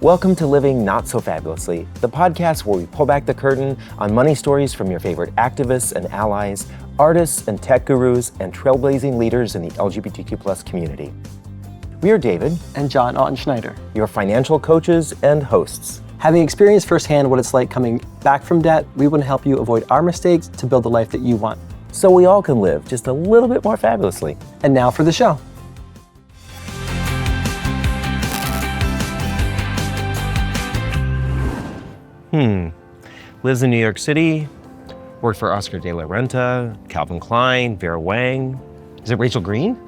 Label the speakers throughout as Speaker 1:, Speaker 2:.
Speaker 1: Welcome to Living Not So Fabulously, the podcast where we pull back the curtain on money stories from your favorite activists and allies, artists and tech gurus, and trailblazing leaders in the LGBTQ+ community. We are David
Speaker 2: and John Auten-Schneider,
Speaker 1: your financial coaches and hosts.
Speaker 2: Having experienced firsthand what it's like coming back from debt, we want to help you avoid our mistakes to build the life that you want.
Speaker 1: So we all can live just a little bit more fabulously.
Speaker 2: And now for the show.
Speaker 1: Lives in New York City, worked for Oscar de la Renta, Calvin Klein, Vera Wang. Is it Rachel Green?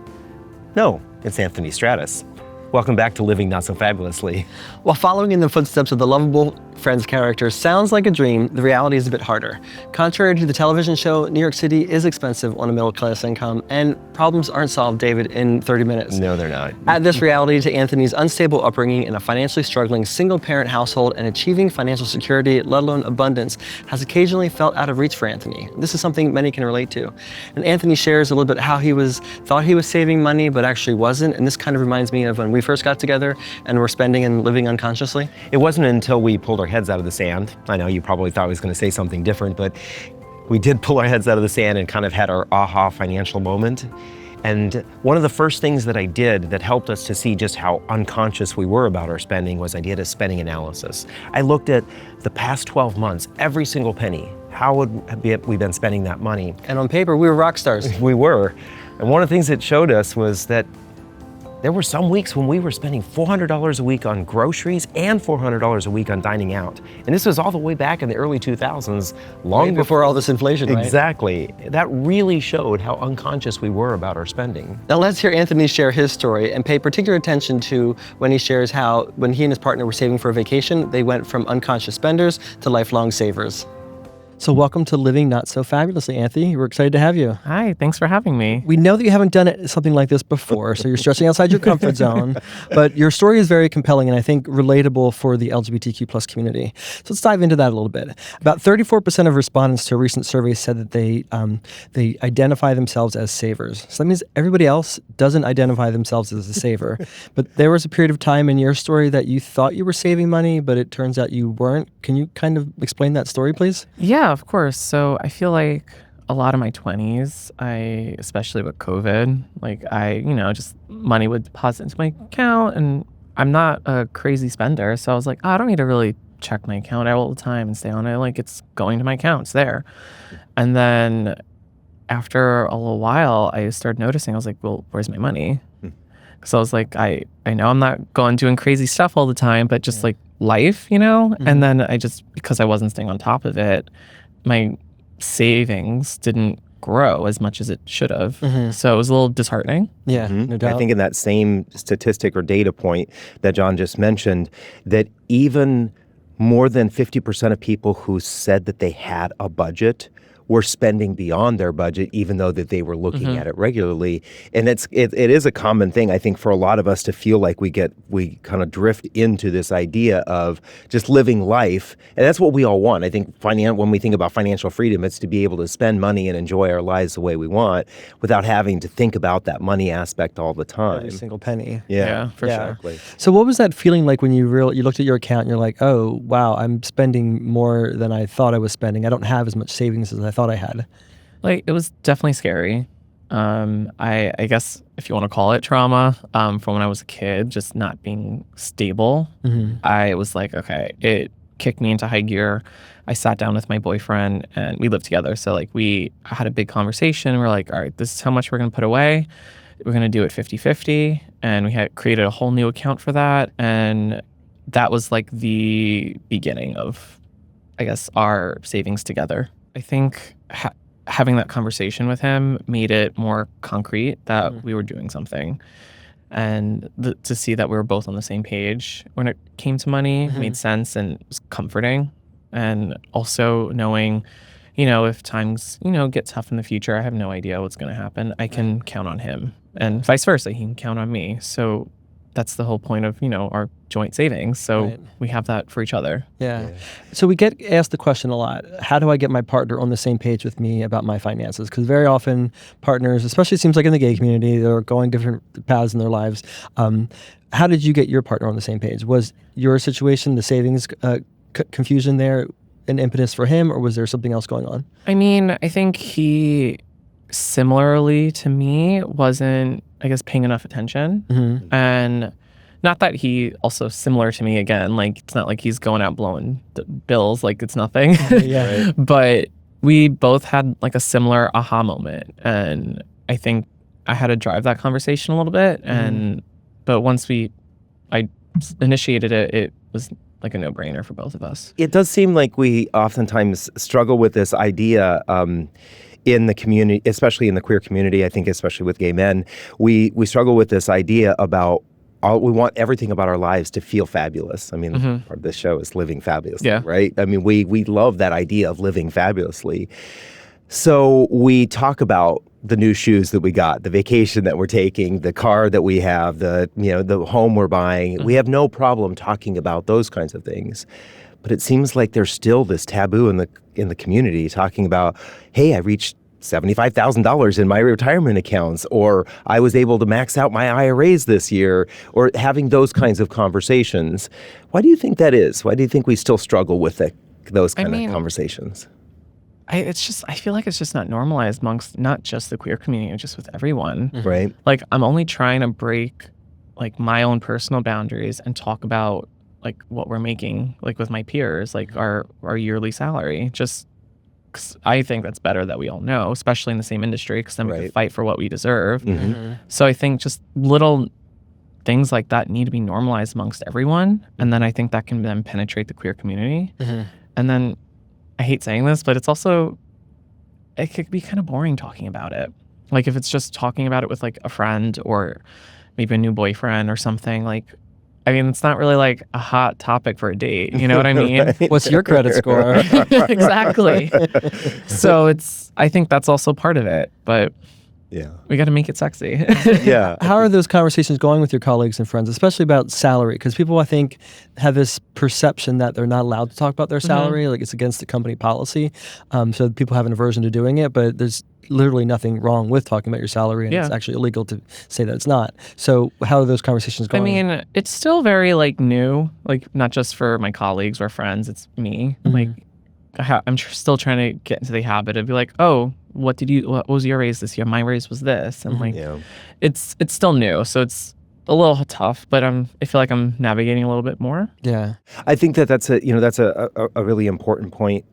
Speaker 1: No, it's Anthony Stratis. Welcome back to Living Not So Fabulously.
Speaker 2: While following in the footsteps of the lovable Friends character sounds like a dream, the reality is a bit harder. Contrary to the television show, New York City is expensive on a middle-class income, and problems aren't solved, David, in 30 minutes.
Speaker 1: No, they're not.
Speaker 2: Add this reality to Anthony's unstable upbringing in a financially struggling single-parent household, and achieving financial security, let alone abundance, has occasionally felt out of reach for Anthony. This is something many can relate to. And Anthony shares a little bit how he thought he was saving money, but actually wasn't, and this kind of reminds me of when we first got together and were spending and living unconsciously.
Speaker 1: It wasn't until we pulled our heads out of the sand. I know you probably thought I was going to say something different, but we did pull our heads out of the sand and kind of had our aha financial moment. And one of the first things that I did that helped us to see just how unconscious we were about our spending was I did a spending analysis. I looked at the past 12 months, every single penny. How would we been spending that money?
Speaker 2: And on paper, we were rock stars.
Speaker 1: We were. And one of the things it showed us was that there were some weeks when we were spending $400 a week on groceries and $400 a week on dining out. And this was all the way back in the early 2000s, long
Speaker 2: before all this inflation, right?
Speaker 1: Exactly. That really showed how unconscious we were about our spending.
Speaker 2: Now let's hear Anthony share his story and pay particular attention to when he shares how, when he and his partner were saving for a vacation, they went from unconscious spenders to lifelong savers. So welcome to Living Not So Fabulously, Anthony. We're excited to have you.
Speaker 3: Hi, thanks for having me.
Speaker 2: We know that you haven't done something like this before, so you're stretching outside your comfort zone, but your story is very compelling and I think relatable for the LGBTQ+ community. So let's dive into that a little bit. About 34% of respondents to a recent survey said that they identify themselves as savers. So that means everybody else doesn't identify themselves as a saver. But there was a period of time in your story that you thought you were saving money, but it turns out you weren't. Can you kind of explain that story, please?
Speaker 3: Yeah, of course. So I feel like a lot of my 20s, especially with COVID, just money would deposit into my account, and I'm not a crazy spender. So I was like, I don't need to really check my account all the time and stay on it. Like, it's going to my account, it's there. And then after a little while, I started noticing, I was like, well, where's my money? So I was like, I know I'm not doing crazy stuff all the time, but just like life, Mm-hmm. And then because I wasn't staying on top of it, my savings didn't grow as much as it should have. Mm-hmm. So it was a little disheartening.
Speaker 2: Yeah, no doubt.
Speaker 1: I think in that same statistic or data point that John just mentioned, that even more than 50% of people who said that they had a budget were spending beyond their budget, even though that they were looking at it regularly. And it is a common thing, I think, for a lot of us to feel like we kind of drift into this idea of just living life. And that's what we all want. I think when we think about financial freedom, it's to be able to spend money and enjoy our lives the way we want without having to think about that money aspect all the time.
Speaker 2: Every single penny.
Speaker 3: Yeah, for sure.
Speaker 1: Exactly.
Speaker 2: So what was that feeling like when you looked at your account and you're like, oh, wow, I'm spending more than I thought I was spending. I don't have as much savings as I thought I had.
Speaker 3: Like, it was definitely scary. I guess if you want to call it trauma, from when I was a kid, just not being stable. Mm-hmm. I was like, okay, it kicked me into high gear. I sat down with my boyfriend and we lived together. So like we had a big conversation. We're like, all right, this is how much we're going to put away. We're going to do it 50-50. And we had created a whole new account for that. And that was like the beginning of, I guess, our savings together. I think having that conversation with him made it more concrete that we were doing something. And to see that we were both on the same page when it came to money made sense and it was comforting. And also knowing, if times, get tough in the future, I have no idea what's going to happen. I can count on him and vice versa. He can count on me. So that's the whole point of, our joint savings. So
Speaker 2: Right.
Speaker 3: we have that for each other.
Speaker 2: Yeah. So we get asked the question a lot, how do I get my partner on the same page with me about my finances? Because very often partners, especially it seems like in the gay community, they're going different paths in their lives. How did you get your partner on the same page? Was your situation, the savings confusion there, an impetus for him, or was there something else going on?
Speaker 3: I mean, I think he, similarly to me, wasn't, I guess, paying enough attention.
Speaker 2: Mm-hmm.
Speaker 3: And not that he also similar to me again, like it's not like he's going out blowing bills like it's nothing.
Speaker 2: Yeah.
Speaker 1: Right.
Speaker 3: But we both had like a similar aha moment. And I think I had to drive that conversation a little bit. But once I initiated it, it was like a no-brainer for both of us.
Speaker 1: It does seem like we oftentimes struggle with this idea in the community, especially in the queer community. I think especially with gay men, we struggle with this idea about we want everything about our lives to feel fabulous. I mean, part of this show is living fabulously, right? I mean, we love that idea of living fabulously. So we talk about the new shoes that we got, the vacation that we're taking, the car that we have, the home we're buying. We have no problem talking about those kinds of things. But it seems like there's still this taboo in the community talking about, hey, I reached $75,000 in my retirement accounts, or I was able to max out my IRAs this year, or having those kinds of conversations. Why do you think that is? Why do you think we still struggle with those kind of conversations?
Speaker 3: I feel like it's just not normalized amongst not just the queer community, just with everyone.
Speaker 1: Right.
Speaker 3: Like, I'm only trying to break like my own personal boundaries and talk about like what we're making, like with my peers, like our yearly salary. Just 'cause I think that's better that we all know, especially in the same industry, because then we can fight for what we deserve. So I think just little things like that need to be normalized amongst everyone, and then I think that can then penetrate the queer community. And then I hate saying this, but it's also, it could be kind of boring talking about it. Like if it's just talking about it with like a friend or maybe a new boyfriend or something, like, I mean, it's not really like a hot topic for a date. You know what I mean?
Speaker 1: Right.
Speaker 2: What's your credit score?
Speaker 3: Exactly. So I think that's also part of it, but
Speaker 1: Yeah.
Speaker 3: we got to make it sexy.
Speaker 1: Yeah.
Speaker 2: How are those conversations going with your colleagues and friends, especially about salary? Because people, I think, have this perception that they're not allowed to talk about their salary, like it's against the company policy. So people have an aversion to doing it, but there's literally nothing wrong with talking about your salary, and it's actually illegal to say that it's not. So how are those conversations going?
Speaker 3: I mean, it's still very like new, like not just for my colleagues or friends, it's me. Like I'm still trying to get into the habit of be like, oh, what was your raise this year? My raise was this. And like, it's still new. So it's a little tough, but I feel like I'm navigating a little bit more.
Speaker 2: Yeah.
Speaker 1: I think that's a really important point.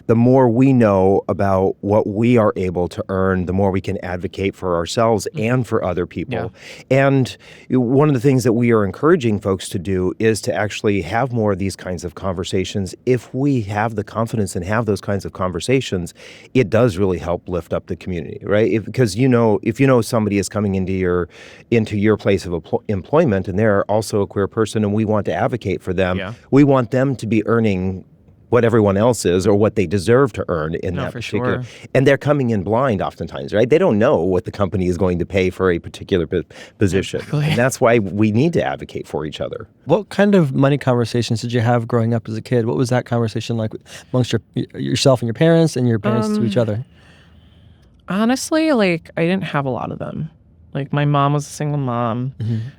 Speaker 1: The more we know about what we are able to earn, the more we can advocate for ourselves and for other people. Yeah. And one of the things that we are encouraging folks to do is to actually have more of these kinds of conversations. If we have the confidence and have those kinds of conversations, it does really help lift up the community, right? Because if you know somebody is coming into your place of employment and they're also a queer person and we want to advocate for them, we want them to be earning what everyone else is or what they deserve to earn in that particular. Sure. And they're coming in blind oftentimes, right? They don't know what the company is going to pay for a particular position. Exactly. And that's why we need to advocate for each other.
Speaker 2: What kind of money conversations did you have growing up as a kid? What was that conversation like amongst yourself and your parents to each other?
Speaker 3: Honestly, like I didn't have a lot of them. Like my mom was a single mom.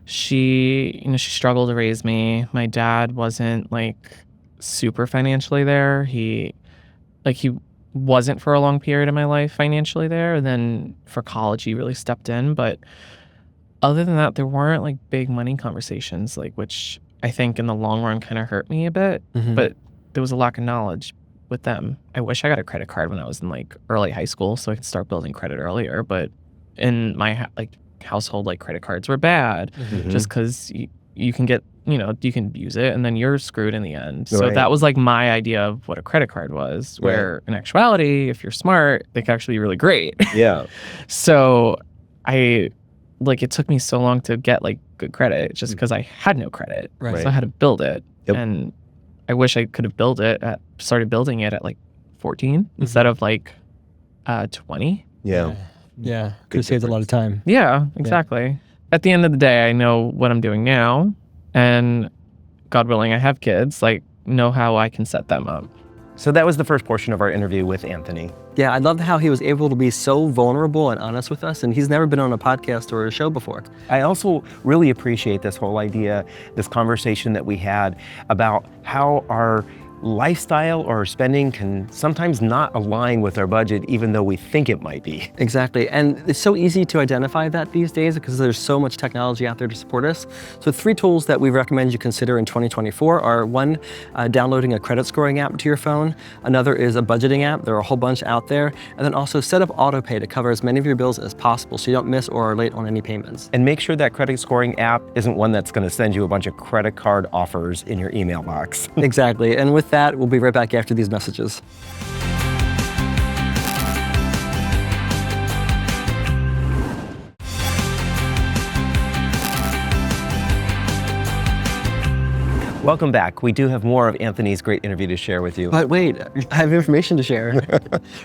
Speaker 3: She struggled to raise me. My dad wasn't like super financially there. He wasn't for a long period of my life financially there. And then for college, he really stepped in. But other than that, there weren't like big money conversations, like which I think in the long run kind of hurt me a bit. But there was a lack of knowledge with them. I wish I got a credit card when I was in like early high school so I could start building credit earlier. But in my household, like credit cards were bad just because you can get, you can use it and then you're screwed in the end. So that was like my idea of what a credit card was, where in actuality, if you're smart, they can actually be really great. Yeah. So it took me so long to get like good credit just because I had no credit. Right. So I had to build it. Yep. And I wish I could have started building it at like 14 instead of like 20.
Speaker 2: Yeah. Yeah. Could have saved a lot of time.
Speaker 3: Yeah, exactly. at the end of the day, I know what I'm doing now, and God willing, I have kids, like know how I can set them up.
Speaker 1: So that was the first portion of our interview with Anthony.
Speaker 2: Yeah, I loved how he was able to be so vulnerable and honest with us, and he's never been on a podcast or a show before.
Speaker 1: I also really appreciate this whole idea, this conversation that we had about how our lifestyle or spending can sometimes not align with our budget, even though we think it might be.
Speaker 2: Exactly, and it's so easy to identify that these days because there's so much technology out there to support us. So 3 tools that we recommend you consider in 2024 are 1, downloading a credit scoring app to your phone. Another is a budgeting app. There are a whole bunch out there. And then also set up autopay to cover as many of your bills as possible so you don't miss or are late on any payments.
Speaker 1: And make sure that credit scoring app isn't one that's going to send you a bunch of credit card offers in your email box.
Speaker 2: Exactly, and with that, we'll be right back after these messages.
Speaker 1: Welcome back. We do have more of Anthony's great interview to share with you.
Speaker 2: But wait, I have information to share.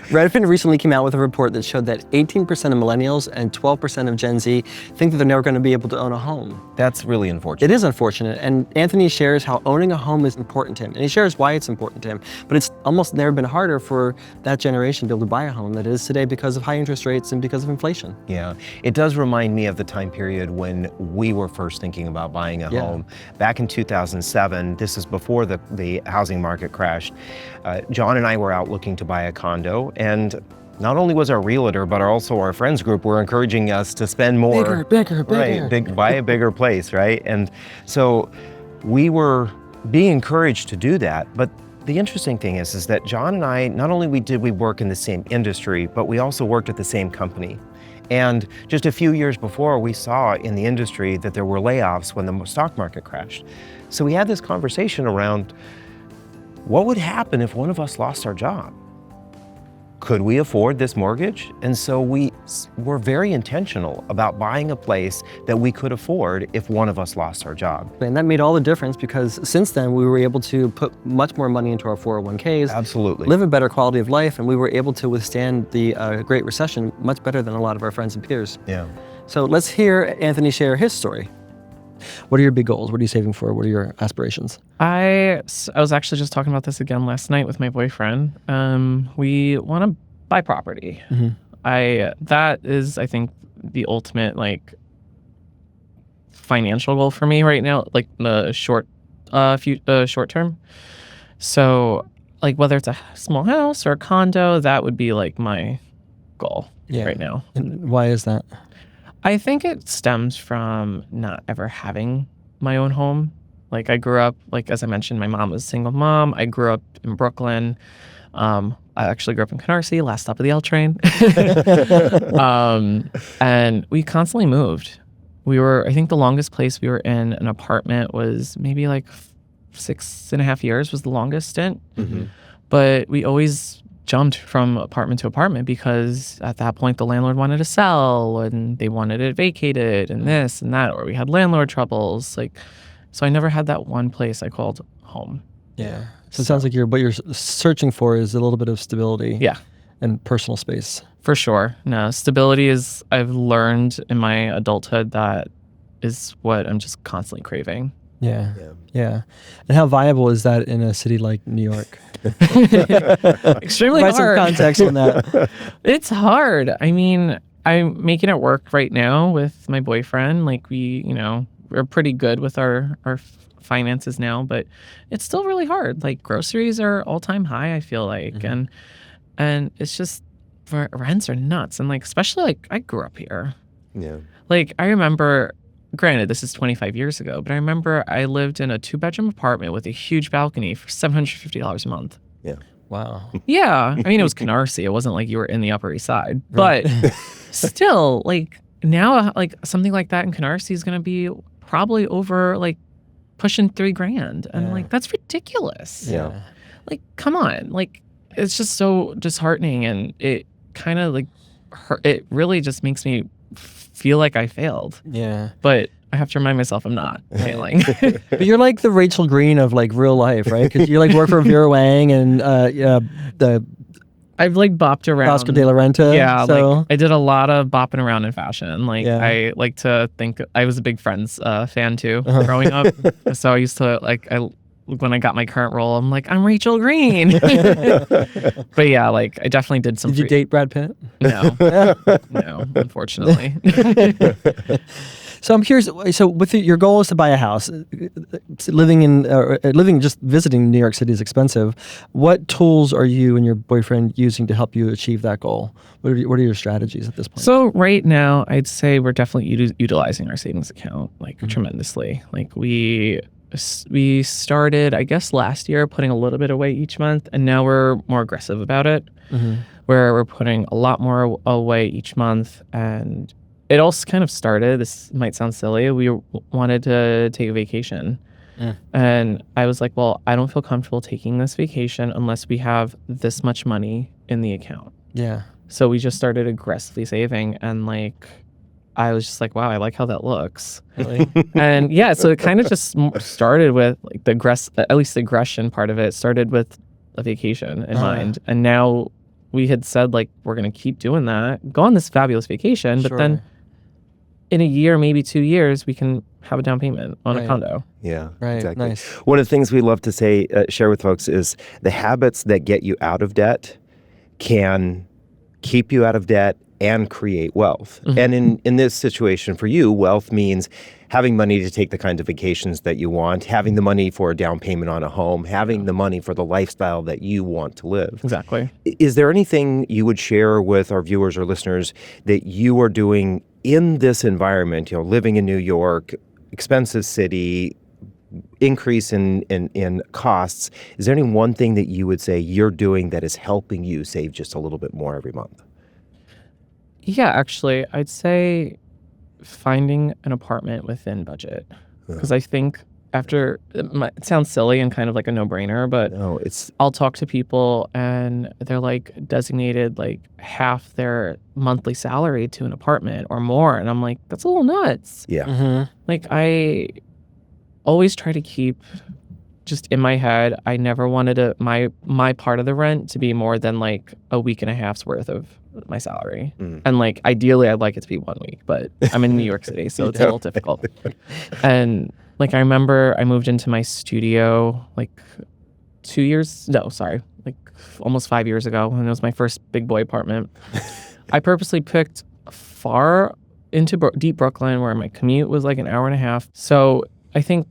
Speaker 2: Redfin recently came out with a report that showed that 18% of millennials and 12% of Gen Z think that they're never going to be able to own a home.
Speaker 1: That's really unfortunate.
Speaker 2: It is unfortunate, and Anthony shares how owning a home is important to him, and he shares why it's important to him. But it's almost never been harder for that generation to be able to buy a home than it is today because of high interest rates and because of inflation.
Speaker 1: Yeah, it does remind me of the time period when we were first thinking about buying a home. Back in 2007, this is before the housing market crashed, John and I were out looking to buy a condo, and not only was our realtor, but also our friends group were encouraging us to spend more.
Speaker 2: Bigger.
Speaker 1: Right, buy a bigger place, right? And so we were being encouraged to do that, but the interesting thing is that John and I, not only did we work in the same industry, but we also worked at the same company. And just a few years before, we saw in the industry that there were layoffs when the stock market crashed. So we had this conversation around what would happen if one of us lost our job? Could we afford this mortgage? And so we were very intentional about buying a place that we could afford if one of us lost our job.
Speaker 2: And that made all the difference because since then we were able to put much more money into our 401ks.
Speaker 1: Absolutely.
Speaker 2: Live a better quality of life, and we were able to withstand the Great Recession much better than a lot of our friends and peers.
Speaker 1: Yeah.
Speaker 2: So let's hear Anthony share his story. What are your big goals? What are you saving for? What are your aspirations?
Speaker 3: I was actually just talking about this again last night with my boyfriend. We want to buy property. That is, I think, the ultimate like financial goal for me right now, like the short term. So like whether it's a small house or a condo, that would be like my goal right now.
Speaker 2: And why is that?
Speaker 3: I think it stems from not ever having my own home. Like I grew up, like as I mentioned, my mom was a single mom. I grew up in Brooklyn. I actually grew up in Canarsie, last stop of the L train. And we constantly moved. I think the longest place we were in an apartment was maybe like 6.5 years was the longest stint. But we always jumped from apartment to apartment because at that point the landlord wanted to sell and they wanted it vacated and this and that, or we had landlord troubles. So I never had that one place I called home.
Speaker 2: Yeah. So it sounds like what you're searching for is a little bit of stability.
Speaker 3: Yeah.
Speaker 2: And personal space. For
Speaker 3: sure. No, stability is, I've learned in my adulthood that is what I'm just constantly craving.
Speaker 2: Yeah. And how viable is that in a city like New York?
Speaker 3: Extremely
Speaker 2: hard.
Speaker 3: Some
Speaker 2: context on that.
Speaker 3: It's hard. I mean, I'm making it work right now with my boyfriend. Like we're pretty good with our finances now, but it's still really hard. Like groceries are all-time high, I feel like. And it's just rents are nuts. And like, especially like I grew up here.
Speaker 1: Yeah.
Speaker 3: Like I remember, granted, this is 25 years ago, but I remember I lived in a 2-bedroom apartment with a huge balcony for $750 a month.
Speaker 1: Yeah.
Speaker 2: Wow.
Speaker 3: Yeah. I mean, it was Canarsie. It wasn't like you were in the Upper East Side. But still, like now, like something like that in Canarsie is going to be probably over like pushing $3,000. And like, that's ridiculous.
Speaker 1: Yeah.
Speaker 3: Like, come on. Like, it's just so disheartening. And it kind of like, it really just makes me feel like I failed.
Speaker 2: Yeah.
Speaker 3: But I have to remind myself I'm not failing.
Speaker 2: But you're like the Rachel Green of like real life, right? Because you like work for Vera Wang and the
Speaker 3: I've like bopped around.
Speaker 2: Oscar de la Renta.
Speaker 3: Yeah,
Speaker 2: So
Speaker 3: like I did a lot of bopping around in fashion. Like
Speaker 2: Yeah.
Speaker 3: I like to think I was a big Friends fan too growing up. So I used to when I got my current role, I'm like, I'm Rachel Green. But yeah, like I definitely did some.
Speaker 2: did you date Brad Pitt?
Speaker 3: No, no, unfortunately.
Speaker 2: So I'm curious. So with your goal is to buy a house. Just visiting New York City is expensive. What tools are you and your boyfriend using to help you achieve that goal? What are your strategies at this point?
Speaker 3: So right now, I'd say we're definitely utilizing our savings account like tremendously. Like we started, I guess, last year putting a little bit away each month, and now we're more aggressive about it, where we're putting a lot more away each month. And it also kind of started, this might sound silly, we wanted to take a vacation. And I was like, well, I don't feel comfortable taking this vacation unless we have this much money in the account.
Speaker 2: Yeah.
Speaker 3: So we just started aggressively saving, and like I was just like, wow, I like how that looks.
Speaker 2: Really?
Speaker 3: And yeah, so it kind of just started with like at least the aggression part of it started with a vacation in mind. And now we had said like, we're going to keep doing that, go on this fabulous vacation, but then in a year, maybe 2 years, we can have a down payment on a condo.
Speaker 1: Yeah,
Speaker 2: Right.
Speaker 1: exactly.
Speaker 2: Nice.
Speaker 1: One of the things we love to share with folks is the habits that get you out of debt can keep you out of debt and create wealth. And in this situation for you, wealth means having money to take the kinds of vacations that you want, having the money for a down payment on a home, having the money for the lifestyle that you want to live.
Speaker 3: Exactly.
Speaker 1: Is there anything you would share with our viewers or listeners that you are doing in this environment, living in New York, expensive city, increase in costs? Is there any one thing that you would say you're doing that is helping you save just a little bit more every month?
Speaker 3: Yeah, actually, I'd say finding an apartment within budget. Because I think it sounds silly and kind of like a no-brainer, but I'll talk to people and they're like designated like half their monthly salary to an apartment or more. And I'm like, that's a little nuts.
Speaker 1: Yeah.
Speaker 3: Like I always try to keep just in my head, I never wanted my part of the rent to be more than like a week and a half's worth of my salary. And like ideally I'd like it to be 1 week, but I'm in New York City, so it's a little difficult. And like I remember I moved into my studio like almost 5 years ago, and it was my first big boy apartment. I purposely picked far into deep Brooklyn where my commute was like an hour and a half. So I think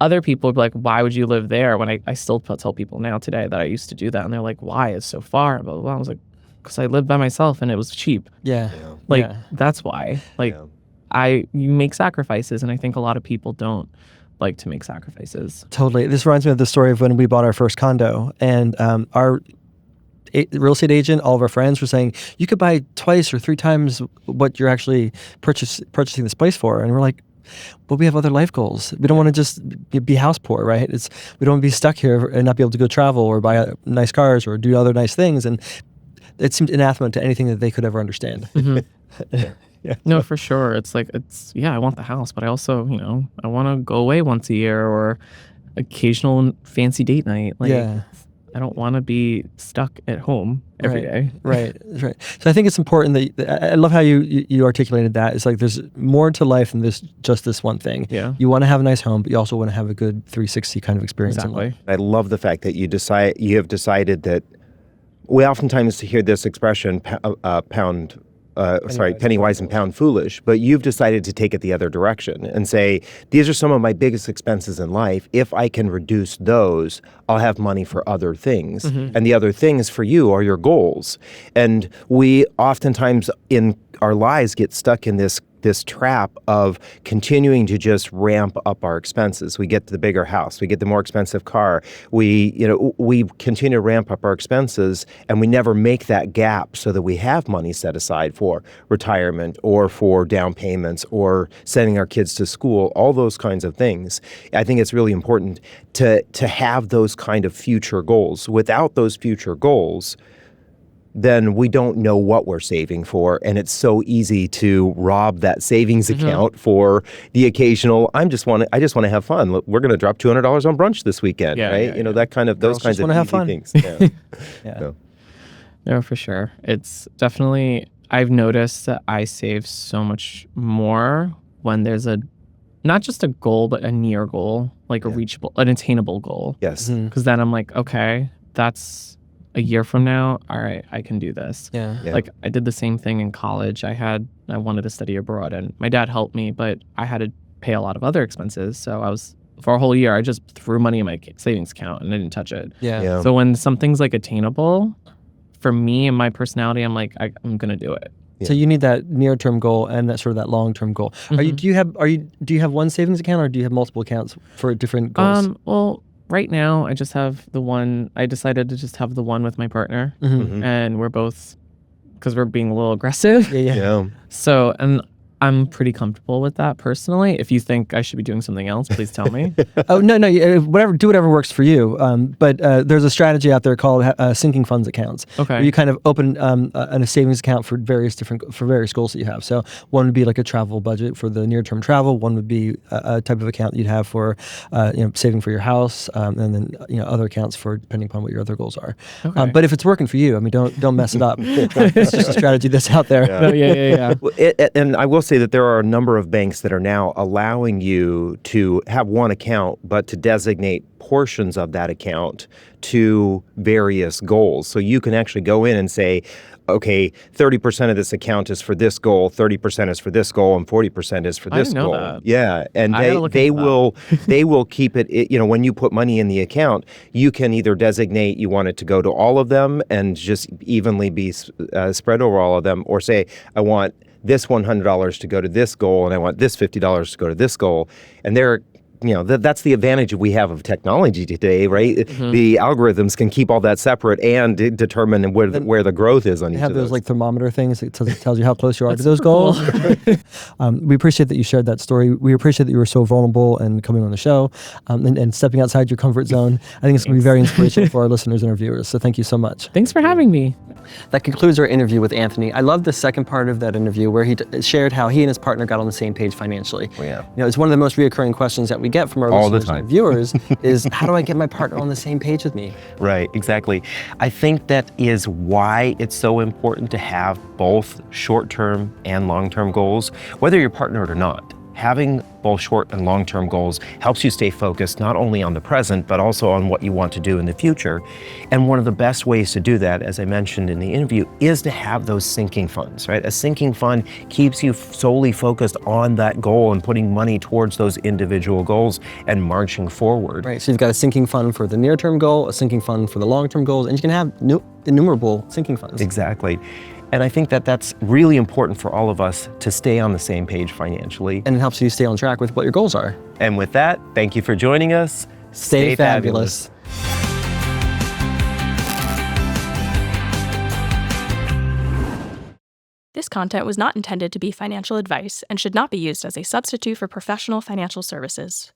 Speaker 3: other people would be like, why would you live there? When I still tell people now today that I used to do that, and they're like, why? It's so far. Blah, blah, blah. I was like, because I lived by myself and it was cheap. That's why. You make sacrifices, and I think a lot of people don't like to make sacrifices.
Speaker 2: Totally. This reminds me of the story of when we bought our first condo, and our real estate agent, all of our friends were saying, you could buy twice or 3 times what you're actually purchasing this place for. And we're like, but we have other life goals. We don't want to just be house poor, right? We don't want to be stuck here and not be able to go travel or buy nice cars or do other nice things. And it seemed anathema to anything that they could ever understand.
Speaker 3: Yeah. No, for sure. It's like, I want the house, but I also, I want to go away once a year or occasional fancy date night. I don't want to be stuck at home every day.
Speaker 2: Right. So I think it's important that I love how you articulated that. It's like there's more to life than just this one thing.
Speaker 3: Yeah.
Speaker 2: You want to have a nice home, but you also want to have a good 360 kind of experience.
Speaker 3: Exactly.
Speaker 2: In life.
Speaker 1: I love the fact that you have decided that we oftentimes hear this expression, penny wise and pound foolish, but you've decided to take it the other direction and say, these are some of my biggest expenses in life. If I can reduce those, I'll have money for other things. And the other things for you are your goals. And we oftentimes in our lives get stuck in this trap of continuing to just ramp up our expenses. We get the bigger house, we get the more expensive car, we continue to ramp up our expenses, and we never make that gap so that we have money set aside for retirement or for down payments or sending our kids to school, all those kinds of things. I think it's really important to have those kind of future goals. Without those future goals, then we don't know what we're saving for. And it's so easy to rob that savings account for the occasional, I just want to have fun. Look, we're going to drop $200 on brunch this weekend, right? That kind of, those kinds of easy things. Yeah.
Speaker 2: Yeah.
Speaker 3: No, for sure. It's definitely, I've noticed that I save so much more when there's not just a goal, but a near goal, like a reachable, an attainable goal.
Speaker 1: Yes.
Speaker 3: Because then I'm like, okay, that's a year from now. All right, I can do this.
Speaker 2: Yeah.
Speaker 3: Like I did the same thing in college. I wanted to study abroad and my dad helped me, but I had to pay a lot of other expenses. So for a whole year, I just threw money in my savings account and I didn't touch it.
Speaker 2: Yeah.
Speaker 3: So when something's like attainable, for me and my personality, I'm like, I'm going to do it.
Speaker 2: So you need that near-term goal and that sort of that long-term goal.
Speaker 3: Mm-hmm.
Speaker 2: Do you have one savings account or do you have multiple accounts for different goals?
Speaker 3: Well, right now I just have the one. I decided to just have the one with my partner, and we're both, because we're being a little aggressive.
Speaker 2: Yeah.
Speaker 3: So, and I'm pretty comfortable with that personally. If you think I should be doing something else, please tell me.
Speaker 2: Oh, no, do whatever works for you. But there's a strategy out there called sinking funds accounts.
Speaker 3: Okay.
Speaker 2: Where you kind of open a savings account for various goals that you have. So one would be like a travel budget for the near-term travel. One would be a type of account you'd have for saving for your house, and then other accounts for depending upon what your other goals are.
Speaker 3: Okay.
Speaker 2: But if it's working for you, I mean, don't mess it up. It's just a strategy that's out there.
Speaker 3: Yeah.
Speaker 1: Well, and I will say that there are a number of banks that are now allowing you to have one account, but to designate portions of that account to various goals. So you can actually go in and say, okay, 30% of this account is for this goal, 30% is for this goal, and 40% is for this
Speaker 3: I didn't know
Speaker 1: goal.
Speaker 3: that.
Speaker 1: Yeah, and
Speaker 3: I gotta look
Speaker 1: they
Speaker 3: into
Speaker 1: will they will keep it. When you put money in the account, you can either designate you want it to go to all of them and just evenly be spread over all of them, or say I want this $100 to go to this goal, and I want this $50 to go to this goal. And that's the advantage we have of technology today, right?
Speaker 3: Mm-hmm.
Speaker 1: The algorithms can keep all that separate and determine where the growth is on each
Speaker 2: Have
Speaker 1: of
Speaker 2: those
Speaker 1: those.
Speaker 2: like thermometer things that tells you how close you are to
Speaker 3: That's
Speaker 2: those
Speaker 3: cool.
Speaker 2: goals. We appreciate that you shared that story. We appreciate that you were so vulnerable and coming on the show and stepping outside your comfort zone. I think it's going to be very inspirational for our listeners and our viewers. So thank you so much.
Speaker 3: Thanks for having me.
Speaker 2: That concludes our interview with Anthony. I love the second part of that interview where he shared how he and his partner got on the same page financially.
Speaker 1: Oh, yeah.
Speaker 2: It's one of the most reoccurring questions that we get from our
Speaker 1: All the
Speaker 2: listeners
Speaker 1: time.
Speaker 2: and viewers is how do I get my partner on the same page with me?
Speaker 1: Right, exactly. I think that is why it's so important to have both short-term and long-term goals, whether you're partnered or not. Having both short and long-term goals helps you stay focused not only on the present, but also on what you want to do in the future. And one of the best ways to do that, as I mentioned in the interview, is to have those sinking funds, right? A sinking fund keeps you solely focused on that goal and putting money towards those individual goals and marching forward.
Speaker 2: Right, so you've got a sinking fund for the near-term goal, a sinking fund for the long-term goals, and you can have innumerable sinking funds.
Speaker 1: Exactly. And I think that that's really important for all of us to stay on the same page financially.
Speaker 2: And it helps you stay on track with what your goals are.
Speaker 1: And with that, thank you for joining us.
Speaker 2: Stay fabulous.
Speaker 4: This content was not intended to be financial advice and should not be used as a substitute for professional financial services.